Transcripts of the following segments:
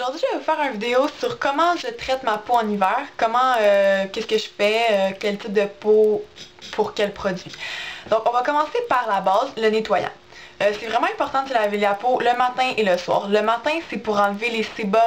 Aujourd'hui, je vais vous faire une vidéo sur comment je traite ma peau en hiver, qu'est-ce que je fais, quel type de peau pour quel produit. Donc, on va commencer par la base, le nettoyant. C'est vraiment important de se laver la peau le matin et le soir. Le matin, c'est pour enlever les sébums,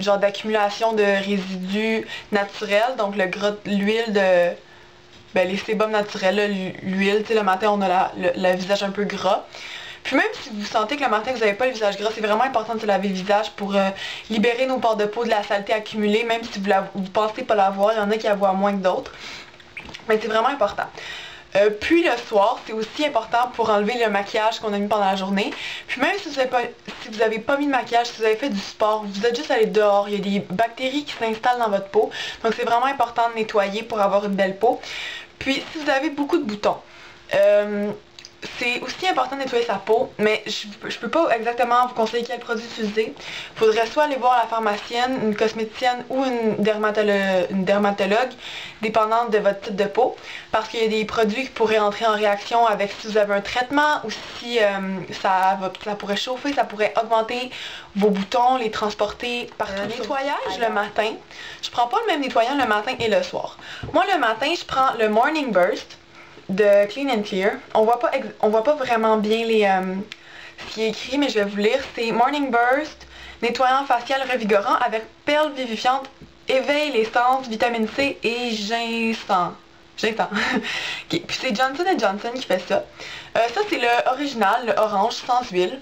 genre d'accumulation de résidus naturels, donc le gras, l'huile de... les sébums naturels, l'huile, tu sais, le matin, on a le visage un peu gras. Puis même si vous sentez que le matin vous n'avez pas le visage gras, c'est vraiment important de se laver le visage pour libérer nos pores de peau de la saleté accumulée, même si vous pensez pas l'avoir, il y en a qui la voient moins que d'autres. Mais c'est vraiment important. Puis le soir, c'est aussi important pour enlever le maquillage qu'on a mis pendant la journée. Puis même si vous avez pas mis de maquillage, si vous avez fait du sport, vous êtes juste allé dehors, il y a des bactéries qui s'installent dans votre peau. Donc c'est vraiment important de nettoyer pour avoir une belle peau. Puis si vous avez beaucoup de boutons, c'est aussi important de nettoyer sa peau, mais je peux pas exactement vous conseiller quel produit utiliser. Il faudrait soit aller voir la pharmacienne, une cosméticienne ou une dermatologue, dépendant de votre type de peau, parce qu'il y a des produits qui pourraient entrer en réaction avec si vous avez un traitement ou si ça pourrait chauffer, ça pourrait augmenter vos boutons, les transporter partout. Le nettoyage le matin, je prends pas le même nettoyant le matin et le soir. Moi le matin, je prends le Morning Burst de Clean and Clear. On voit pas vraiment bien ce qui est écrit, mais je vais vous lire. C'est Morning Burst, nettoyant facial revigorant avec perles vivifiantes, éveille les sens, vitamine C et ginseng. Okay. Puis c'est Johnson & Johnson qui fait ça. Ça c'est le original, le orange, sans huile.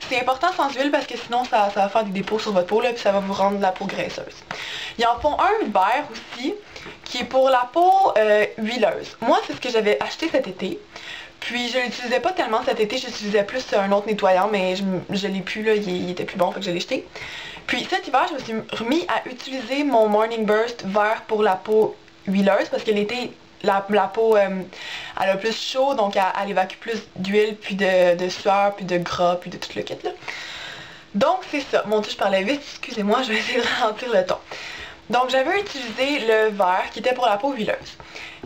C'est important sans huile parce que sinon ça va faire des dépôts sur votre peau là, puis ça va vous rendre la peau graisseuse. Ils en font un vert aussi qui est pour la peau huileuse. Moi c'est ce que j'avais acheté cet été. Puis je l'utilisais pas tellement cet été, j'utilisais plus un autre nettoyant, mais je l'ai plus là, il était plus bon, fait que je l'ai jeté. Puis cet hiver, je me suis remis à utiliser mon Morning Burst vert pour la peau huileuse parce que l'été, la peau, elle a plus chaud, donc elle évacue plus d'huile, puis de sueur, puis de gras, puis de tout le kit là. Donc c'est ça. Mon Dieu, je parlais vite, excusez-moi, je vais essayer de ralentir le ton. Donc j'avais utilisé le vert qui était pour la peau huileuse.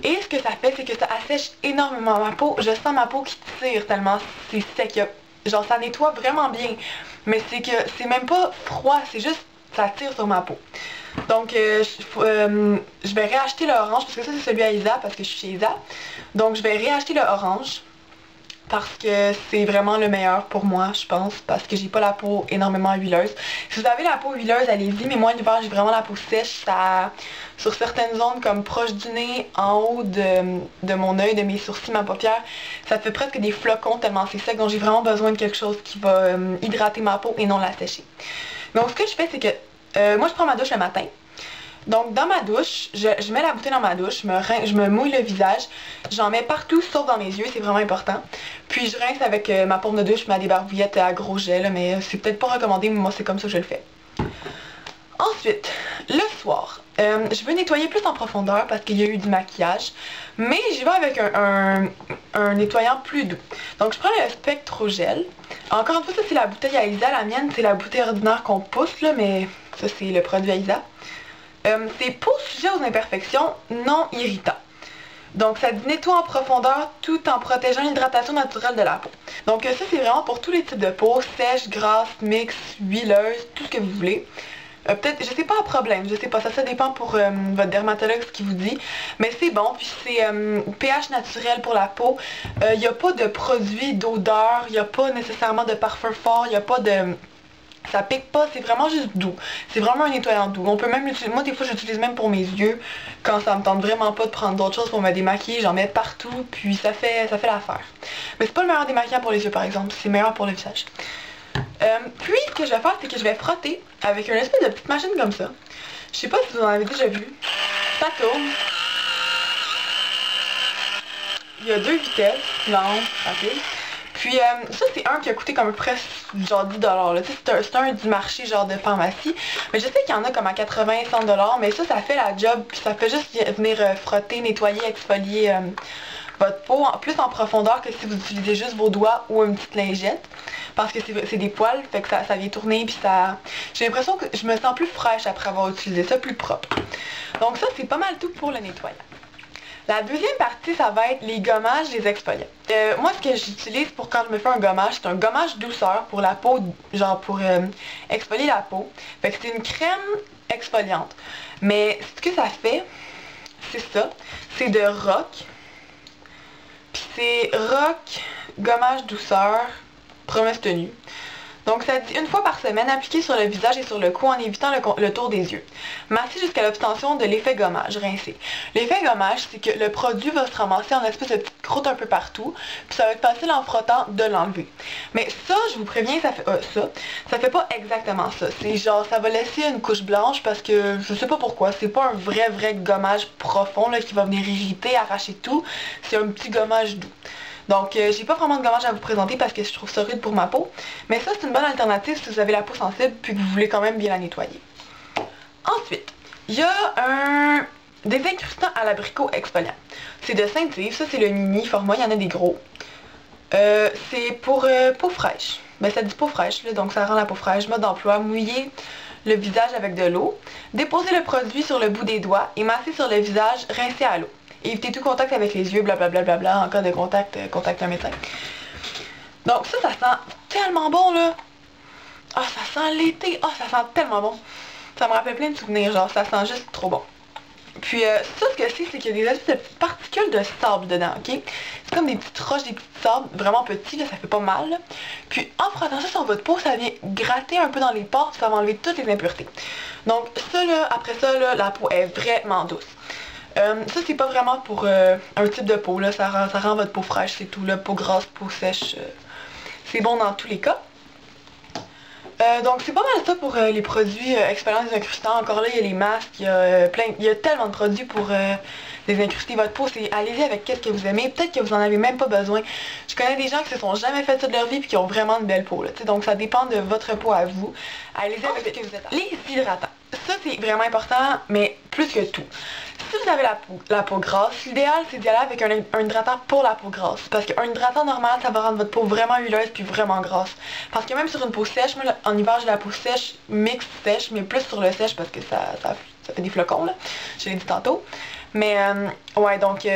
Et ce que ça fait, c'est que ça assèche énormément ma peau. Je sens ma peau qui tire tellement c'est sec. Genre ça nettoie vraiment bien. Mais c'est que c'est même pas froid, c'est juste ça tire sur ma peau. Donc je vais réacheter le orange parce que ça c'est celui à Isa parce que je suis chez Isa. Donc je vais réacheter le orange parce que c'est vraiment le meilleur pour moi, je pense, parce que j'ai pas la peau énormément huileuse. Si vous avez la peau huileuse, allez-y, mais moi l'hiver j'ai vraiment la peau sèche, sur certaines zones comme proche du nez, en haut de mon œil, de mes sourcils, ma paupière, ça fait presque des flocons tellement c'est sec, donc j'ai vraiment besoin de quelque chose qui va hydrater ma peau et non la sécher. Donc ce que je fais, c'est que moi je prends ma douche le matin. Donc dans ma douche, je mets la bouteille dans ma douche, je me mouille le visage, j'en mets partout sauf dans mes yeux, c'est vraiment important. Puis je rince avec ma paume de douche, ma débarbouillette à gros gel, mais c'est peut-être pas recommandé, mais moi c'est comme ça que je le fais. Ensuite, le soir, je veux nettoyer plus en profondeur parce qu'il y a eu du maquillage, mais j'y vais avec un nettoyant plus doux. Donc je prends le Spectrogel. Encore une fois, ça c'est la bouteille à Isa, la mienne c'est la bouteille ordinaire qu'on pousse là, mais ça c'est le produit à Isa. C'est pour sujet aux imperfections non irritants. Donc ça nettoie en profondeur tout en protégeant l'hydratation naturelle de la peau. Donc ça c'est vraiment pour tous les types de peau, sèche, grasse, mixte, huileuse, tout ce que vous voulez. Peut-être, je sais pas, un problème, je sais pas, ça dépend pour votre dermatologue ce qu'il vous dit. Mais c'est bon, puis c'est pH naturel pour la peau. Il n'y a pas de produit d'odeur, il n'y a pas nécessairement de parfum fort, il n'y a pas de... Ça pique pas, c'est vraiment juste doux. C'est vraiment un nettoyant doux. On peut même l'utiliser, moi des fois j'utilise même pour mes yeux. Quand ça me tente vraiment pas de prendre d'autres choses pour me démaquiller, j'en mets partout, puis ça fait l'affaire. Mais c'est pas le meilleur démaquillant pour les yeux par exemple, c'est meilleur pour le visage. Puis ce que je vais faire, c'est que je vais frotter avec une espèce de petite machine comme ça. Je sais pas si vous en avez déjà vu. Ça tourne. Il y a deux vitesses, lente, rapide. Puis ça c'est un qui a coûté comme presque genre 10$. C'est un du marché genre de pharmacie. Mais je sais qu'il y en a comme à 80-100$. Mais ça fait la job. Puis ça fait juste venir frotter, nettoyer, exfolier votre peau plus en profondeur que si vous utilisez juste vos doigts ou une petite lingette. Parce que c'est des poils, fait que ça vient tourner puis ça... J'ai l'impression que je me sens plus fraîche après avoir utilisé ça, plus propre. Donc ça c'est pas mal tout pour le nettoyant. La deuxième partie, ça va être les gommages des exfoliants. Moi, ce que j'utilise pour quand je me fais un gommage, c'est un gommage douceur pour la peau, genre pour exfolier la peau. Fait que c'est une crème exfoliante. Mais ce que ça fait, c'est ça. C'est de Rock. Puis c'est Rock, gommage douceur, promesse tenue. Donc ça dit une fois par semaine, appliquer sur le visage et sur le cou en évitant le tour des yeux. Masser jusqu'à l'obtention de l'effet gommage, rincer. L'effet gommage, c'est que le produit va se ramasser en espèce de petite croûte un peu partout, puis ça va être facile en frottant de l'enlever. Mais ça, je vous préviens, ça fait pas exactement ça. C'est genre, ça va laisser une couche blanche parce que, je sais pas pourquoi, c'est pas un vrai gommage profond là, qui va venir irriter, arracher tout. C'est un petit gommage doux. Donc, j'ai pas vraiment de gommage à vous présenter parce que je trouve ça rude pour ma peau. Mais ça, c'est une bonne alternative si vous avez la peau sensible puis que vous voulez quand même bien la nettoyer. Ensuite, il y a un désincrustant à l'abricot exfoliant. C'est de Saint-Yves, ça c'est le mini format, il y en a des gros. C'est pour peau fraîche. Ben, ça dit peau fraîche, là, donc ça rend la peau fraîche. Mode d'emploi, mouiller le visage avec de l'eau. Déposer le produit sur le bout des doigts et masser sur le visage, rincer à l'eau. Éviter tout contact avec les yeux, blablabla, en cas de contact, contacte un médecin. Donc ça sent tellement bon, là. Ah, ça sent l'été. Ah, ça sent tellement bon. Ça me rappelle plein de souvenirs, genre, ça sent juste trop bon. Puis ça, ce que c'est qu'il y a des espèces de particules de sable dedans, ok? C'est comme des petites roches, des petits sables, vraiment petits, là, ça fait pas mal. Là. Puis en frottant ça sur votre peau, ça vient gratter un peu dans les pores, ça va enlever toutes les impuretés. Donc ça, là, après ça, là, la peau est vraiment douce. Ça, c'est pas vraiment pour un type de peau, là. Ça rend votre peau fraîche, c'est tout, là. Peau grasse, peau sèche. C'est bon dans tous les cas. Donc, c'est pas mal ça pour les produits exfoliants désincrustants. Encore là, il y a les masques, il y a tellement de produits pour désincruster votre peau. Allez-y avec qu'est-ce que vous aimez. Peut-être que vous en avez même pas besoin. Je connais des gens qui se sont jamais fait ça de leur vie et qui ont vraiment une belle peau, là. Donc, ça dépend de votre peau à vous. Allez-y avec ce que vous êtes. Les hydratants. Ça, c'est vraiment important, mais plus que tout. Si vous avez la peau grasse, l'idéal c'est d'y aller avec un hydratant pour la peau grasse. Parce qu'un hydratant normal, ça va rendre votre peau vraiment huileuse puis vraiment grasse. Parce que même sur une peau sèche, moi en hiver j'ai la peau sèche, mixte sèche, mais plus sur le sèche parce que ça fait des flocons là. Je l'ai dit tantôt. Mais ouais, donc,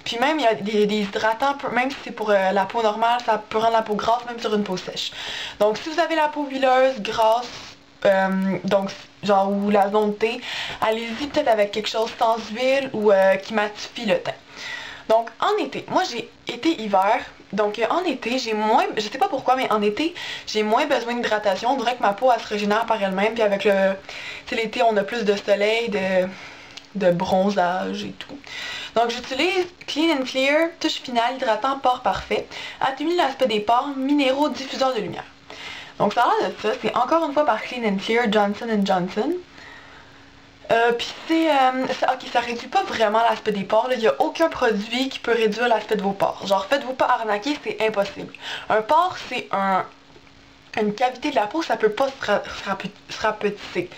puis même il y a des hydratants, même si c'est pour la peau normale, ça peut rendre la peau grasse même sur une peau sèche. Donc si vous avez la peau huileuse, grasse, donc genre ou la zone T, allez-y peut-être avec quelque chose sans huile ou qui matifie le teint. Donc en été, moi j'ai été hiver, donc en été j'ai moins, je sais pas pourquoi, mais en été j'ai moins besoin d'hydratation. On dirait que ma peau elle se régénère par elle-même, puis avec le, tu sais l'été on a plus de soleil, de bronzage et tout. Donc j'utilise Clean and Clear, touche finale, hydratant, pores parfait, atténue l'aspect des pores, minéraux, diffuseur de lumière. Donc ça a l'air de ça, c'est encore une fois par Clean and Clear, Johnson & Johnson. Puis c'est, ok, ça réduit pas vraiment l'aspect des pores, il n'y a aucun produit qui peut réduire l'aspect de vos pores. Genre faites-vous pas arnaquer, c'est impossible. Un pore, c'est une cavité de la peau, ça peut pas se rapetisser.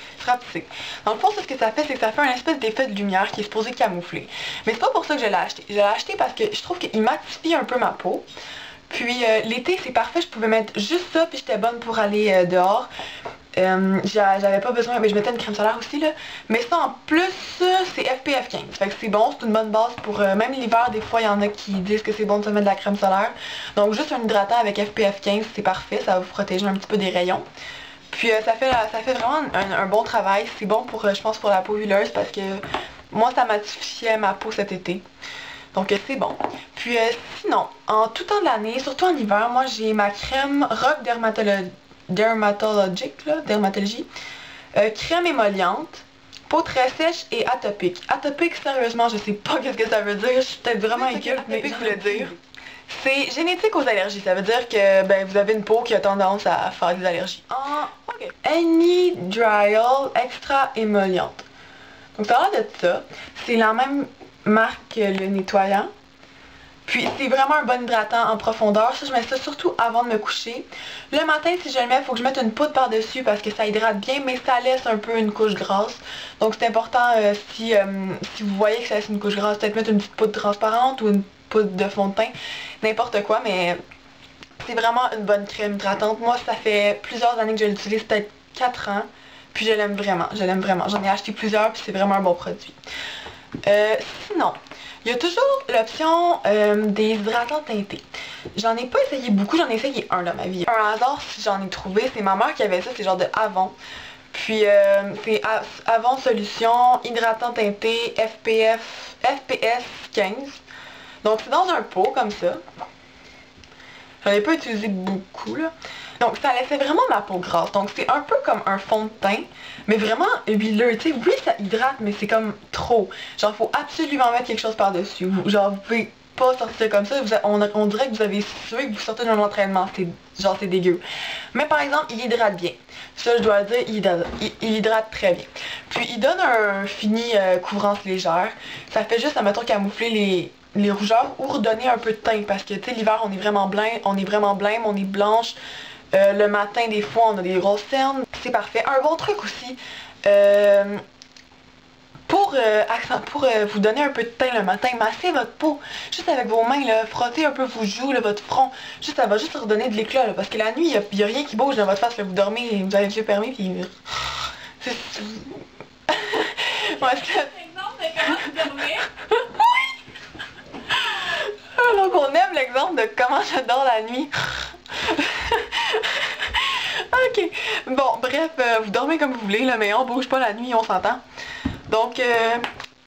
Dans le fond, ce que ça fait, c'est que ça fait un espèce d'effet de lumière qui est supposé camoufler. Mais c'est pas pour ça que je l'ai acheté. Je l'ai acheté parce que je trouve qu'il matifie un peu ma peau. Puis l'été, c'est parfait, je pouvais mettre juste ça, puis j'étais bonne pour aller dehors. J'avais pas besoin, mais je mettais une crème solaire aussi, là. Mais ça, en plus, c'est FPF 15. Fait que c'est bon, c'est une bonne base pour... même l'hiver, des fois, il y en a qui disent que c'est bon de se mettre de la crème solaire. Donc, juste un hydratant avec FPF 15, c'est parfait. Ça va vous protéger un petit peu des rayons. Puis, ça fait vraiment un bon travail. C'est bon pour, je pense, pour la peau huileuse parce que moi, ça matifiait ma peau cet été. Donc c'est bon. Puis sinon, en tout temps de l'année, surtout en hiver, moi j'ai ma crème Rock Dermatologie, crème émolliente, peau très sèche et atopique. Atopique, sérieusement, je sais pas qu'est-ce que ça veut dire, je suis peut-être vraiment inculte, mais je voulais dire. C'est génétique aux allergies, ça veut dire que ben, vous avez une peau qui a tendance à faire des allergies. Ok. Anhydryol extra émolliente. Donc ça a l'air de ça. C'est la même marque que le nettoyant. Puis c'est vraiment un bon hydratant en profondeur. Ça, je mets ça surtout avant de me coucher. Le matin, si je le mets, il faut que je mette une poudre par-dessus parce que ça hydrate bien, mais ça laisse un peu une couche grasse. Donc c'est important si vous voyez que ça laisse une couche grasse, peut-être mettre une petite poudre transparente ou une poudre de fond de teint. N'importe quoi, mais c'est vraiment une bonne crème hydratante. Moi, ça fait plusieurs années que je l'utilise, peut-être 4 ans. Puis je l'aime vraiment, je l'aime vraiment. J'en ai acheté plusieurs, puis c'est vraiment un bon produit. Sinon, Il y a toujours l'option des hydratants teintés. J'en ai pas essayé beaucoup, j'en ai essayé un dans ma vie. Un hasard si j'en ai trouvé, c'est ma mère qui avait ça, c'est genre de Avon. Puis c'est Avon Solution, hydratant teinté, FPS 15. Donc c'est dans un pot comme ça. J'en ai pas utilisé beaucoup là. Donc ça laissait vraiment ma peau grasse. Donc c'est un peu comme un fond de teint, mais vraiment huileux. Tu sais, oui ça hydrate, mais c'est comme trop. Genre faut absolument mettre quelque chose par-dessus. Genre vous pouvez pas sortir comme ça. On dirait que vous avez sué, que vous sortez d'un entraînement. Genre c'est dégueu. Mais par exemple, il hydrate bien. Ça je dois dire, il hydrate très bien. Puis il donne un fini couvrance légère. Ça fait juste, admettons, camoufler les rougeurs ou redonner un peu de teint parce que tu sais l'hiver on est vraiment blême, on est blanche. Le matin des fois on a des grosses cernes, c'est parfait. Un bon truc aussi pour vous donner un peu de teint le matin, massez votre peau juste avec vos mains, là, frottez un peu vos joues, là, votre front, juste ça va juste redonner de l'éclat parce que la nuit il y a rien qui bouge dans votre face, là, vous dormez, vous avez les yeux fermés puis ouais, Exemple de comment tu dormais. Donc on aime l'exemple de comment je dors la nuit. Ok, bon bref, vous dormez comme vous voulez là, mais on bouge pas la nuit, on s'entend. Donc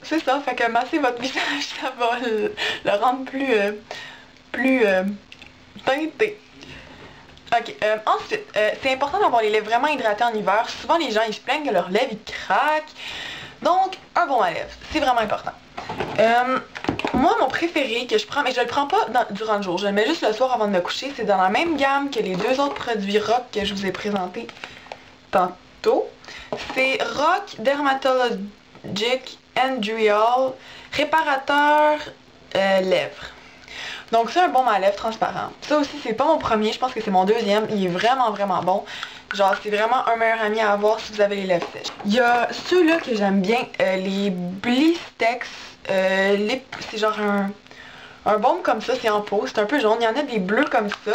c'est ça, fait que masser votre visage, ça va le rendre plus teinté. Ok, ensuite, c'est important d'avoir les lèvres vraiment hydratées en hiver. Souvent les gens ils se plaignent que leurs lèvres ils craquent. Donc un bon à lèvres, c'est vraiment important. Moi, mon préféré que je prends, mais je le prends pas durant le jour, je le mets juste le soir avant de me coucher, c'est dans la même gamme que les deux autres produits RoC que je vous ai présentés tantôt. C'est RoC Dermatologic Andriol Réparateur lèvres. Donc c'est un baume à lèvres transparent. Ça aussi, c'est pas mon premier, je pense que c'est mon deuxième. Il est vraiment, vraiment bon. Genre, c'est vraiment un meilleur ami à avoir si vous avez les lèvres sèches. Il y a ceux-là que j'aime bien, les Blistex. C'est genre un baume comme ça, c'est en peau, c'est un peu jaune. Il y en a des bleus comme ça.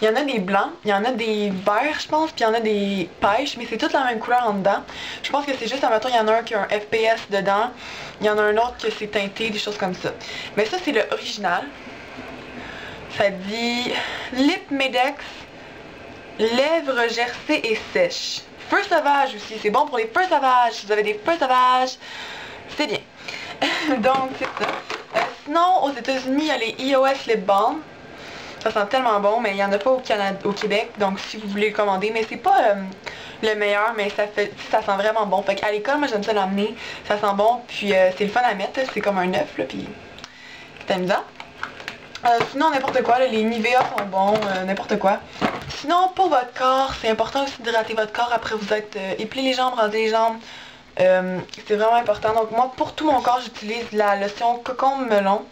Il y en a des blancs, il y en a des verts, je pense, puis il y en a des pêches, mais c'est toute la même couleur en dedans. Je pense que c'est juste, admettons, il y en a un qui a un FPS dedans, il y en a un autre que c'est teinté, des choses comme ça. Mais ça, c'est le original. Ça dit Lip Medex, lèvres gercées et sèches. Feu sauvage aussi, c'est bon pour les feux sauvages. Si vous avez des feux sauvages, c'est bien. Donc, c'est ça. Sinon, aux États-Unis, il y a les EOS Lip Balm. Ça sent tellement bon, mais il n'y en a pas au Québec, donc si vous voulez le commander, mais c'est pas le meilleur, mais ça sent vraiment bon. Fait qu'à l'école, moi j'aime ça l'emmener, ça sent bon, puis c'est le fun à mettre, c'est comme un œuf, là, puis c'est amusant. Sinon, n'importe quoi, là, les Nivea sont bons, n'importe quoi. Sinon, pour votre corps, c'est important aussi d'hydrater votre corps après vous êtes épilé les jambes, rasé les jambes. C'est vraiment important. Donc moi, pour tout mon corps, j'utilise la lotion Cocon Melon.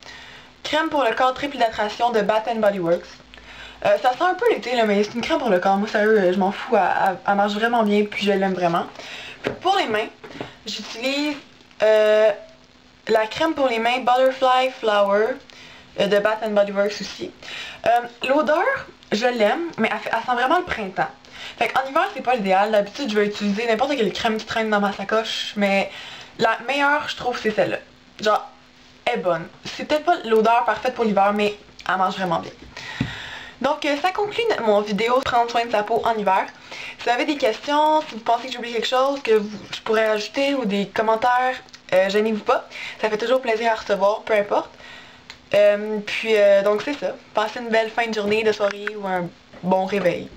Crème pour le corps triple hydration de Bath & Body Works. Ça sent un peu l'été là, mais c'est une crème pour le corps. Moi sérieux, je m'en fous, elle marche vraiment bien, puis je l'aime vraiment. Puis pour les mains, j'utilise la crème pour les mains Butterfly Flower de Bath & Body Works aussi. L'odeur, je l'aime, mais elle sent vraiment le printemps. Fait qu'en hiver, c'est pas l'idéal. D'habitude, je vais utiliser n'importe quelle crème qui traîne dans ma sacoche, mais la meilleure, je trouve, c'est celle-là. Genre, est bonne. C'est peut-être pas l'odeur parfaite pour l'hiver, mais elle mange vraiment bien. Donc, ça conclut mon vidéo prendre soin de sa peau en hiver. Si vous avez des questions, si vous pensez que j'ai oublié quelque chose, que je pourrais ajouter ou des commentaires, gênez-vous pas. Ça fait toujours plaisir à recevoir, peu importe. Donc c'est ça. Passez une belle fin de journée, de soirée ou un bon réveil.